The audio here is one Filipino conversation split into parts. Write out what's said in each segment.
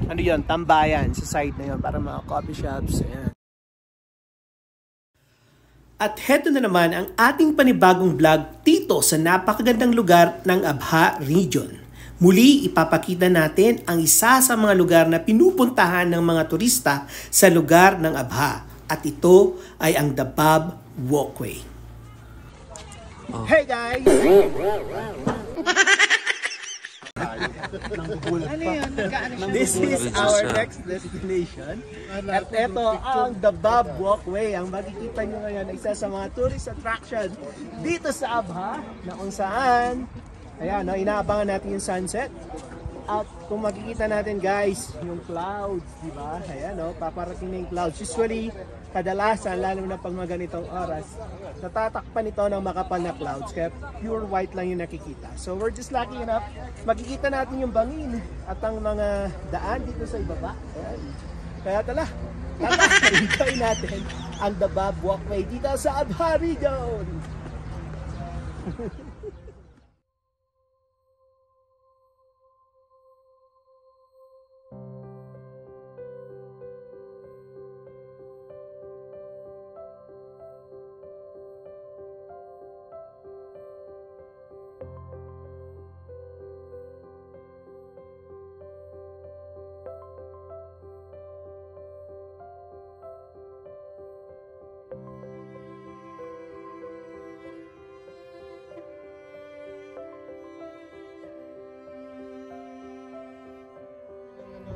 ano yun, tambayan sa side na yun para mga coffee shops. Ayan. At heto na naman ang ating panibagong vlog dito sa napakagandang lugar ng Abha Region. Muli ipapakita natin ang isa sa mga lugar na pinupuntahan ng mga turista sa lugar ng Abha. At ito ay ang Dabab Walkway. Hey guys! This is our next destination. At ito ang Dabab Walkway. Ang makikita nyo ngayon ay isa sa mga tourist attraction dito sa Abha na kung saan, ayan, inaabangan natin yung sunset. At kung makikita natin guys, yung clouds, di ba? Ayan, paparating na yung clouds. Usually, kadalasan, lalo na pag mga ganitong oras, natatakpan ito ng makapal na clouds. Kaya pure white lang yung nakikita. So we're just lucky enough, makikita natin yung bangin at ang mga daan dito sa ibaba. Ayan. Kaya tala, enjoy natin ang Dabab Walkway dito sa Abha Region.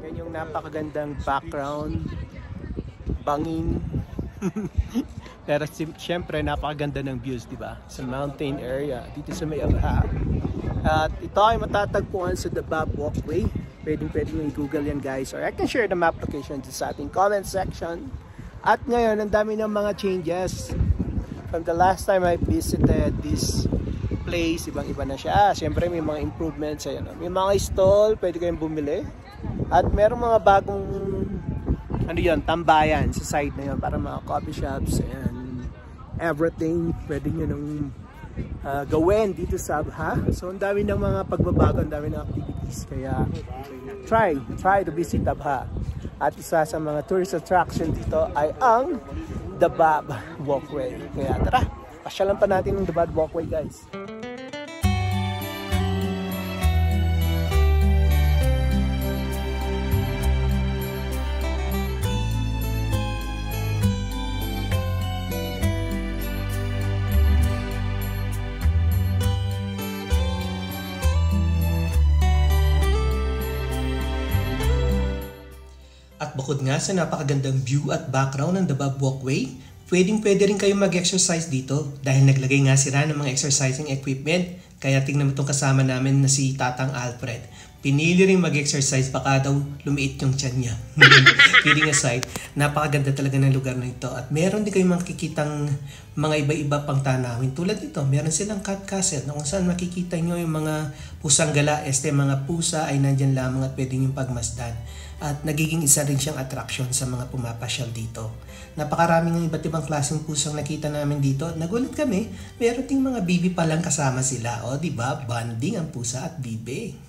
Yan yung napakagandang background, bangin. Pero siyempre napakaganda ng views, di ba? Sa mountain area dito sa may Abha. At ito ay matatagpuan sa Dabab Walkway. Pwede nyo i-google yan guys, or I can share the map location sa ating comment section. At ngayon, ang dami ng mga changes. From the last time I visited this place, ibang-iba na siya. Siyempre may mga improvements. Ayan, may mga stall, pwede kayong bumili. At meron mga bagong ano yun, tambayan sa side na yun para mga coffee shops and everything pwede nyo nang gawin dito sa Abha. So ang dami ng mga pagbabago, ang dami ng activities, kaya try to visit Abha. At isa sa mga tourist attraction dito ay ang Dabab Walkway. Kaya tara, pasyalan pa natin ang Dabab Walkway guys. At bukod nga sa napakagandang view at background ng Dabab Walkway, pwede rin kayo mag-exercise dito dahil naglagay nga sila ng mga exercising equipment. Kaya tingnan mo itong kasama namin na si Tatang Alfred. Pinili rin mag-exercise, baka daw lumiit yung tiyan niya. Kidding aside, napakaganda talaga ng lugar na ito. At meron din kayong makikitang mga iba-iba pang tanawin. Tulad nito, meron silang cat castle na kung saan makikita nyo yung mga pusang gala. Mga pusa ay nandyan lamang at pwede nyo pagmasdan. At nagiging isa rin siyang attraction sa mga pumapasyal dito. Napakaraming ng iba't ibang klaseng pusang nakita namin dito. Nagulat kami, meron ding mga bibi palang kasama sila. O, diba? Bonding ang pusa at bibi.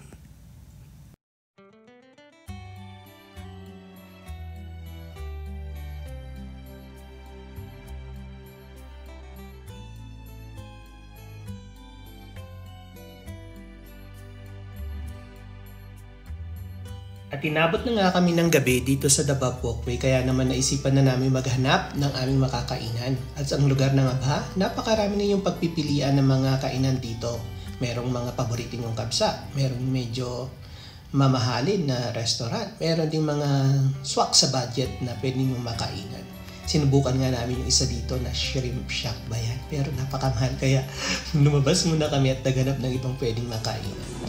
At inabot na nga kami ng gabi dito sa Dabab Walkway, kaya naman naisipan na namin maghanap ng aming makakainan. At sa lugar ng Abha, napakarami na yung pagpipilian ng mga kainan dito. Merong mga paboriting yung kabsa, merong medyo mamahalin na restaurant, meron ding mga swak sa budget na pwede mong makainan. Sinubukan nga namin yung isa dito na shrimp shack ba yan? Pero napakamahal, kaya lumabas muna kami at naghanap ng ibang pwedeng makainan.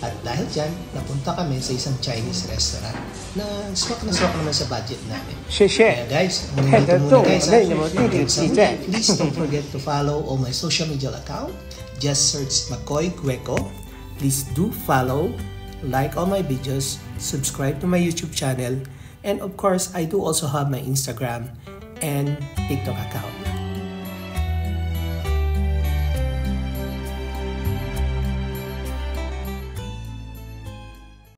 At dahil dyan, napunta kami sa isang Chinese restaurant na swak naman sa budget namin. Kaya guys, please don't forget to follow all my social media account. Just search McCoy Cueco. Please do follow, like all my videos, subscribe to my YouTube channel, and of course, I do also have my Instagram and TikTok account.